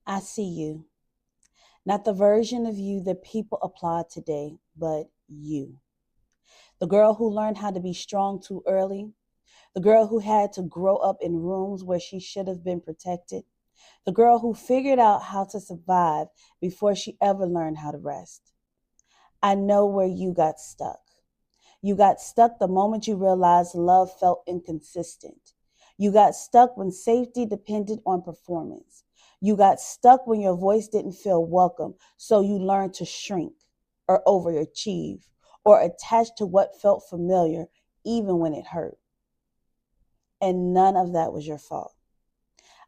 I see you, not the version of you that people applaud today, but you. The girl who learned how to be strong too early, the girl who had to grow up in rooms where she should have been protected, the girl who figured out how to survive before she ever learned how to rest. I know where you got stuck. You got stuck the moment you realized love felt inconsistent. You got stuck when safety depended on performance. You got stuck when your voice didn't feel welcome, so you learned to shrink or overachieve or attach to what felt familiar even when it hurt. And none of that was your fault.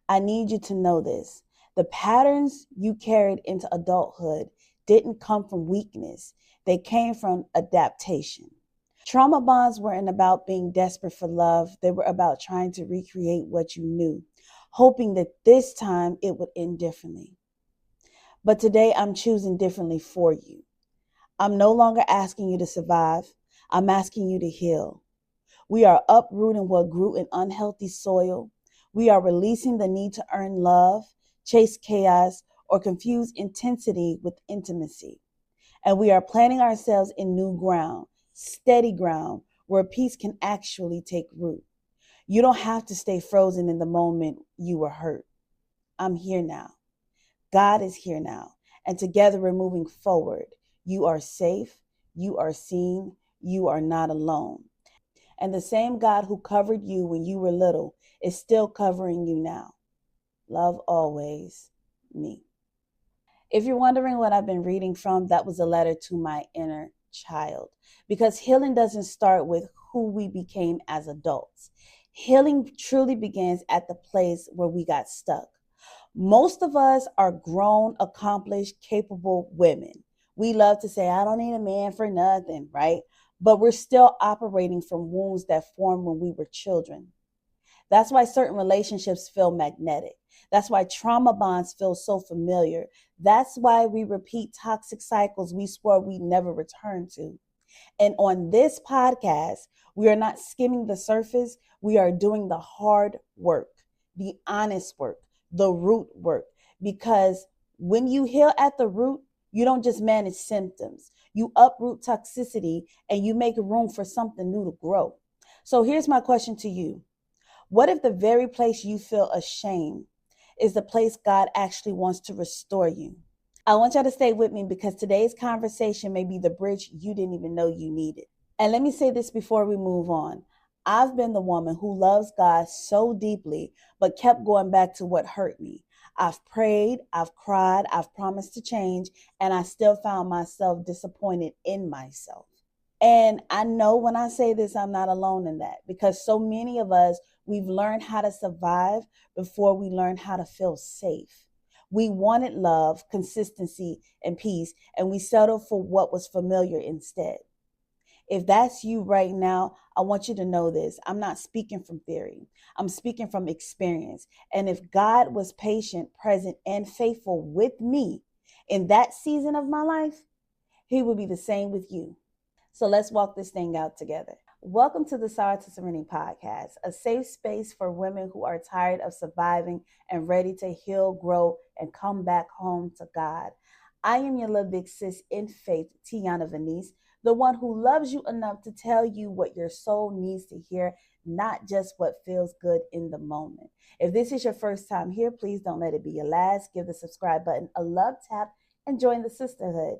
I need you to know this. The patterns you carried into adulthood didn't come from weakness. They came from adaptation. Trauma bonds weren't about being desperate for love. They were about trying to recreate what you knew, hoping that this time it would end differently. But today I'm choosing differently for you. I'm no longer asking you to survive. I'm asking you to heal. We are uprooting what grew in unhealthy soil. We are releasing the need to earn love, chase chaos, or confuse intensity with intimacy. And we are planting ourselves in new ground, steady ground, where peace can actually take root. You don't have to stay frozen in the moment you were hurt. I'm here now. God is here now. And together we're moving forward. You are safe. You are seen. You are not alone. And the same God who covered you when you were little is still covering you now. Love always, me. If you're wondering what I've been reading from, that was a letter to my inner child. Because healing doesn't start with who we became as adults. Healing truly begins at the place where we got stuck. Most of us are grown, accomplished, capable women. We love to say, I don't need a man for nothing, right? But we're still operating from wounds that formed when we were children. That's why certain relationships feel magnetic. That's why trauma bonds feel so familiar. That's why we repeat toxic cycles we swore we'd never return to. And on this podcast, we are not skimming the surface. We are doing the hard work, the honest work, the root work. Because when you heal at the root, you don't just manage symptoms. You uproot toxicity and you make room for something new to grow. So here's my question to you. What if the very place you feel ashamed is the place God actually wants to restore you? I want y'all to stay with me because today's conversation may be the bridge you didn't even know you needed. And let me say this before we move on. I've been the woman who loves God so deeply, but kept going back to what hurt me. I've prayed, I've cried, I've promised to change, and I still found myself disappointed in myself. And I know when I say this, I'm not alone in that because so many of us, we've learned how to survive before we learned how to feel safe. We wanted love, consistency, and peace, and we settled for what was familiar instead. If that's you right now, I want you to know this. I'm not speaking from theory. I'm speaking from experience. And if God was patient, present, and faithful with me in that season of my life, he would be the same with you. So let's walk this thing out together. Welcome to the Sorrow to Serenity podcast, a safe space for women who are tired of surviving and ready to heal, grow, and come back home to God. I am your little big sis in faith, Tiana Venice, the one who loves you enough to tell you what your soul needs to hear, not just what feels good in the moment. If this is your first time here, please don't let it be your last. Give the subscribe button a love tap and join the sisterhood.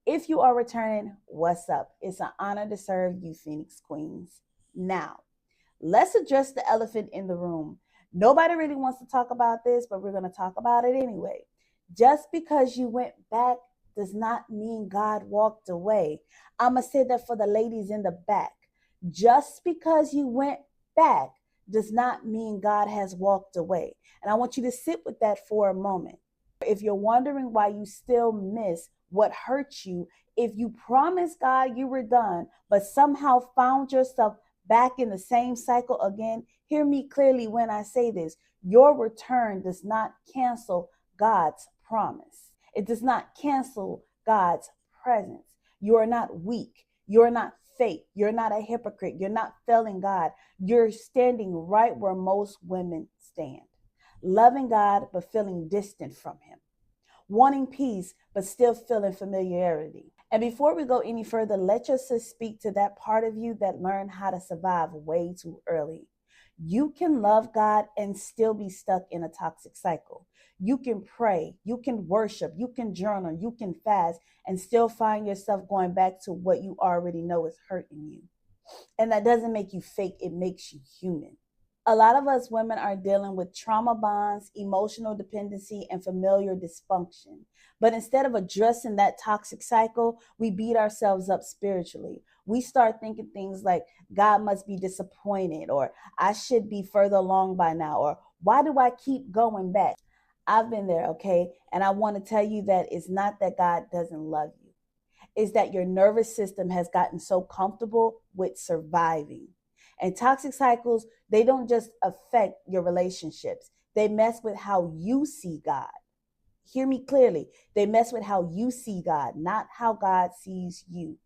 If you are returning, what's up? It's an honor to serve you, Phoenix Queens. Now, let's address the elephant in the room. Nobody really wants to talk about this, but we're going to talk about it anyway. Just because you went back does not mean God walked away. I'm going to say that for the ladies in the back. Just because you went back does not mean God has walked away. And I want you to sit with that for a moment. If you're wondering why you still miss what hurt you, if you promised God you were done, but somehow found yourself back in the same cycle again, hear me clearly when I say this. Your return does not cancel God's promise. It does not cancel God's presence. You are not weak. You're not fake. You're not a hypocrite. You're not failing God. You're standing right where most women stand. Loving God, but feeling distant from him. wanting peace, but still feeling familiarity. And before we go any further, let your sis speak to that part of you that learned how to survive way too early. You can love God and still be stuck in a toxic cycle. You can pray, you can worship, you can journal, you can fast, and still find yourself going back to what you already know is hurting you. And that doesn't make you fake, it makes you human. A lot of us women are dealing with trauma bonds, emotional dependency, and familiar dysfunction. But instead of addressing that toxic cycle, we beat ourselves up spiritually. We start thinking things like, God must be disappointed, or I should be further along by now, or why do I keep going back? I've been there, okay? And I want to tell you that it's not that God doesn't love you, it's that your nervous system has gotten so comfortable with surviving. And toxic cycles, they don't just affect your relationships, they mess with how you see God. Hear me clearly. They mess with how you see God, not how God sees you.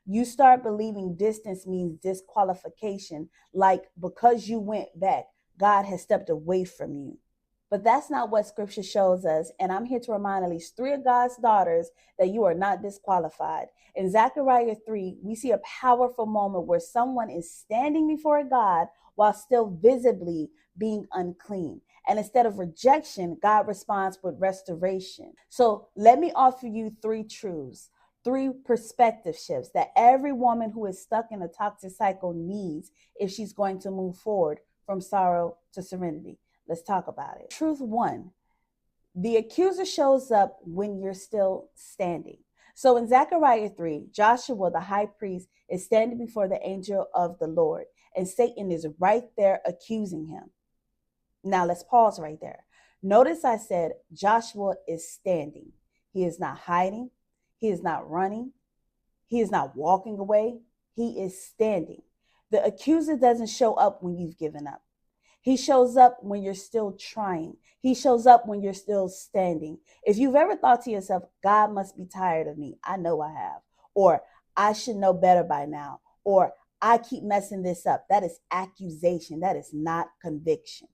You start believing distance means disqualification, like because you went back, God has stepped away from you. But that's not what scripture shows us. And I'm here to remind at least 3 of God's daughters that you are not disqualified. In Zachariah 3, we see a powerful moment where someone is standing before God while still visibly being unclean. And instead of rejection, God responds with restoration. So let me offer you 3 truths, 3 perspective shifts that every woman who is stuck in a toxic cycle needs if she's going to move forward from sorrow to serenity. Let's talk about it. Truth 1, the accuser shows up when you're still standing. So in Zechariah 3, Joshua, the high priest, is standing before the angel of the Lord, and Satan is right there accusing him. Now let's pause right there. Notice I said Joshua is standing. He is not hiding. He is not running. He is not walking away. He is standing. The accuser doesn't show up when you've given up. He shows up when you're still trying. He shows up when you're still standing. If you've ever thought to yourself, God must be tired of me, I know I have. Or I should know better by now. Or I keep messing this up. That is accusation. That is not conviction.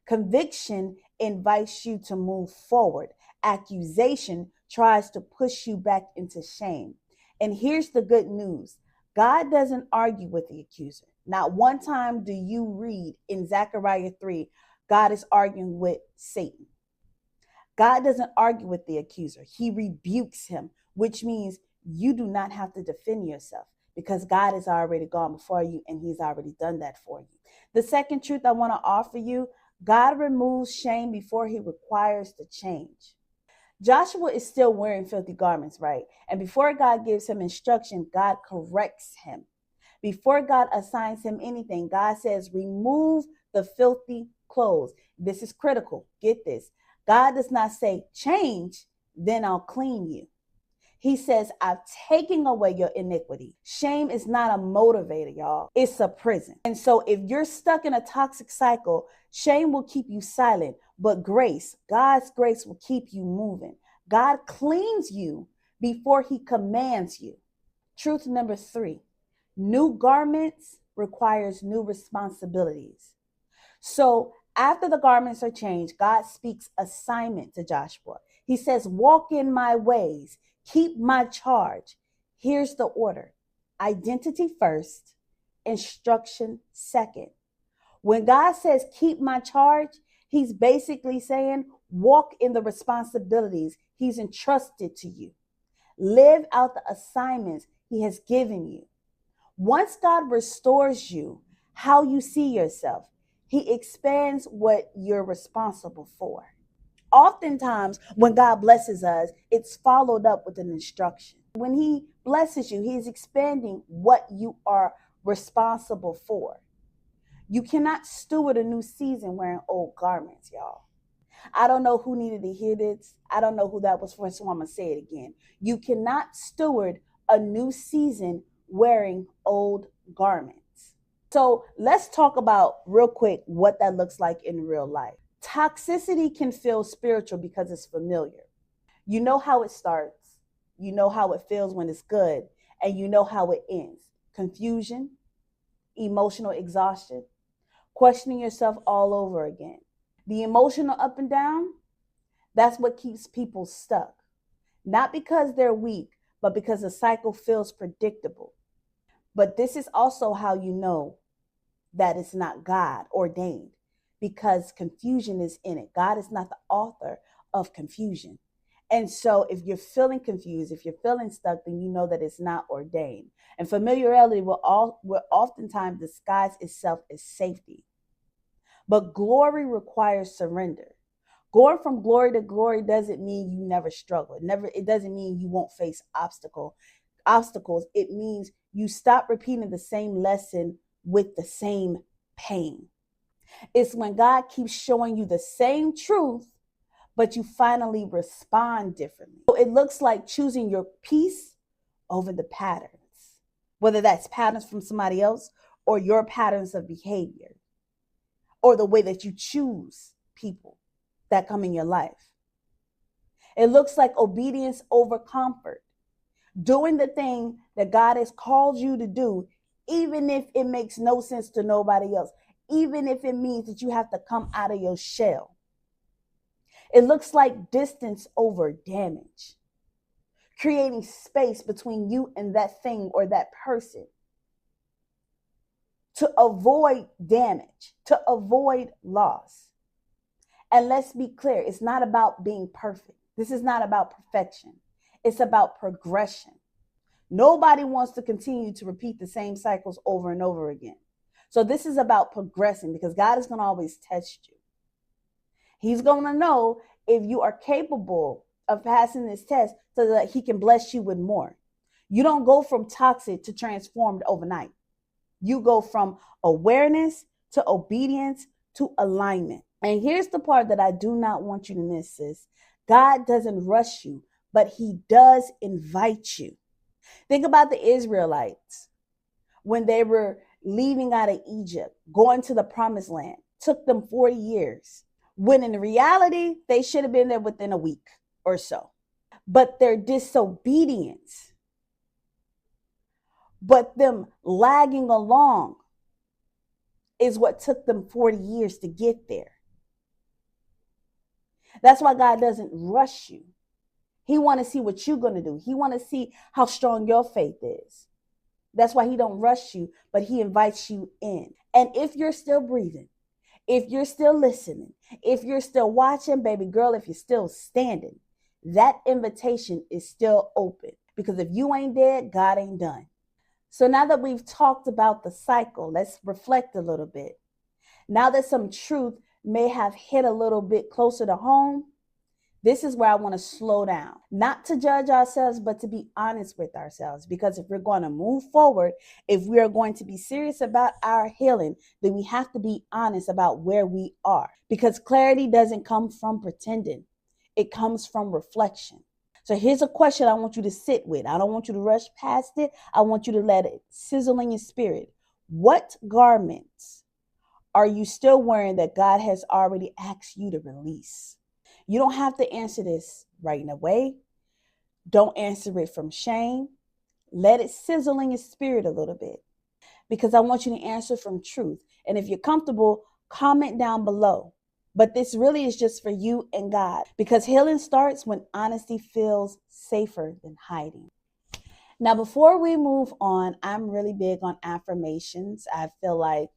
Conviction invites you to move forward. Accusation tries to push you back into shame. And here's the good news. God doesn't argue with the accuser. Not one time do you read in Zechariah 3, God is arguing with Satan. God doesn't argue with the accuser. He rebukes him, which means you do not have to defend yourself because God has already gone before you and he's already done that for you. The second truth I want to offer you, God removes shame before he requires the change. Joshua is still wearing filthy garments, right? And before God gives him instruction, God corrects him. Before God assigns him anything, God says, remove the filthy clothes. This is critical. Get this. God does not say, change, then I'll clean you. He says, I'm taking away your iniquity. Shame is not a motivator, y'all. It's a prison. And so if you're stuck in a toxic cycle, shame will keep you silent, but grace, God's grace will keep you moving. God cleans you before he commands you. Truth number 3, new garments requires new responsibilities. So after the garments are changed, God speaks assignment to Joshua. He says, walk in my ways. Keep my charge. Here's the order. Identity first, instruction second. When God says, keep my charge, he's basically saying, walk in the responsibilities he's entrusted to you. Live out the assignments he has given you. Once God restores you, how you see yourself, he expands what you're responsible for. Oftentimes, when God blesses us, it's followed up with an instruction. When he blesses you, he's expanding what you are responsible for. You cannot steward a new season wearing old garments, y'all. I don't know who needed to hear this. I don't know who that was for, so I'm going to say it again. You cannot steward a new season wearing old garments. So let's talk about real quick what that looks like in real life. Toxicity can feel spiritual because it's familiar. You know how it starts, you know how it feels when it's good, and you know how it ends. Confusion, emotional exhaustion, questioning yourself all over again. The emotional up and down, That's what keeps people stuck. Not because they're weak, but because the cycle feels predictable. But this is also how you know that it's not God ordained, because confusion is in it. God is not the author of confusion. And so if you're feeling confused, if you're feeling stuck, then you know that it's not ordained. And familiarity will oftentimes disguise itself as safety. But glory requires surrender. Going from glory to glory doesn't mean you never struggle. It doesn't mean you won't face obstacles. It means you stop repeating the same lesson with the same pain. It's when God keeps showing you the same truth, but you finally respond differently. So it looks like choosing your peace over the patterns, whether that's patterns from somebody else or your patterns of behavior or the way that you choose people that come in your life. It looks like obedience over comfort, doing the thing that God has called you to do, even if it makes no sense to nobody else, even if it means that you have to come out of your shell. It looks like distance over damage, creating space between you and that thing or that person to avoid damage, to avoid loss. And let's be clear, it's not about being perfect. This is not about perfection. It's about progression. Nobody wants to continue to repeat the same cycles over and over again. So this is about progressing, because God is going to always test you. He's going to know if you are capable of passing this test so that he can bless you with more. You don't go from toxic to transformed overnight. You go from awareness to obedience to alignment. And here's the part that I do not want you to miss, sis. God doesn't rush you, but he does invite you. Think about the Israelites when they were leaving out of Egypt, going to the promised land. Took them 40 years. When in reality, they should have been there within a week or so. But their disobedience, but them lagging along, is what took them 40 years to get there. That's why God doesn't rush you. He want to see what you're going to do. He want to see how strong your faith is. That's why he don't rush you, but he invites you in. And if you're still breathing, if you're still listening, if you're still watching, baby girl, if you're still standing, that invitation is still open. Because if you ain't dead, God ain't done. So now that we've talked about the cycle, let's reflect a little bit. Now that some truth may have hit a little bit closer to home, this is where I want to slow down, not to judge ourselves, but to be honest with ourselves. Because if we're going to move forward, if we are going to be serious about our healing, then we have to be honest about where we are. Because clarity doesn't come from pretending. It comes from reflection. So here's a question I want you to sit with. I don't want you to rush past it. I want you to let it sizzle in your spirit. What garments are you still wearing that God has already asked you to release? You don't have to answer this right away. Don't answer it from shame. Let it sizzle in your spirit a little bit, because I want you to answer from truth. And if you're comfortable, comment down below. But this really is just for you and God, because healing starts when honesty feels safer than hiding. Now, before we move on, I'm really big on affirmations. I feel like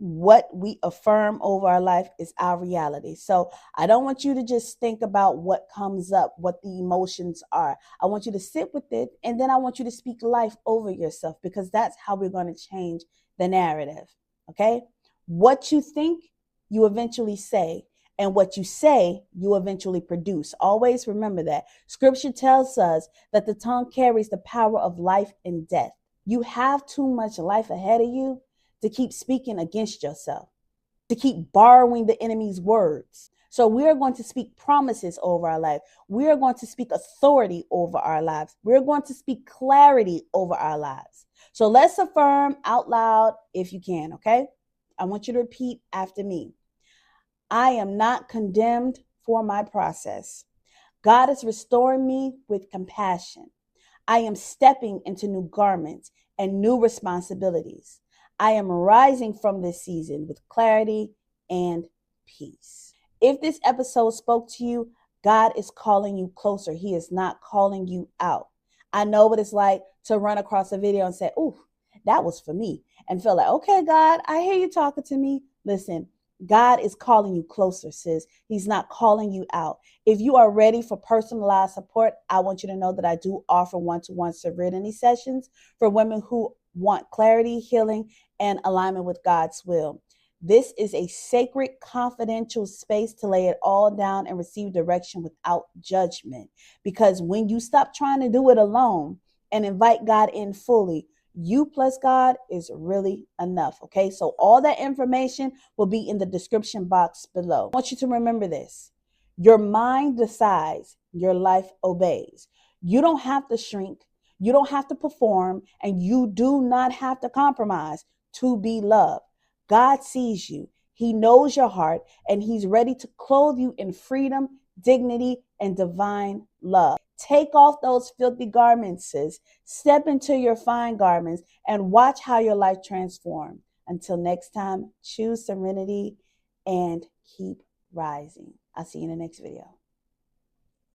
what we affirm over our life is our reality. So I don't want you to just think about what comes up, what the emotions are. I want you to sit with it, and then I want you to speak life over yourself, because that's how we're going to change the narrative. Okay? What you think, you eventually say, and what you say, you eventually produce. Always remember that. Scripture tells us that the tongue carries the power of life and death. You have too much life ahead of you to keep speaking against yourself, to keep borrowing the enemy's words. So we are going to speak promises over our life. We are going to speak authority over our lives. We're going to speak clarity over our lives. So let's affirm out loud if you can, okay? I want you to repeat after me. I am not condemned for my process. God is restoring me with compassion. I am stepping into new garments and new responsibilities. I am rising from this season with clarity and peace. If this episode spoke to you, God is calling you closer. He is not calling you out. I know what it's like to run across a video and say, "Ooh, that was for me," and feel like, "Okay, God, I hear you talking to me." Listen, God is calling you closer, sis. He's not calling you out. If you are ready for personalized support, I want you to know that I do offer one-to-one Serenity sessions for women who want clarity, healing, and alignment with God's will. This is a sacred, confidential space to lay it all down and receive direction without judgment. Because when you stop trying to do it alone and invite God in fully, you plus God is really enough. Okay, so all that information will be in the description box below. I want you to remember this. Your mind decides, your life obeys. You don't have to shrink, you don't have to perform, and you do not have to compromise to be loved. God sees you, He knows your heart, and He's ready to clothe you in freedom, dignity, and divine love. Take off those filthy garments, sis. Step into your fine garments and watch how your life transforms. Until next time, choose serenity and keep rising. I'll see you in the next video.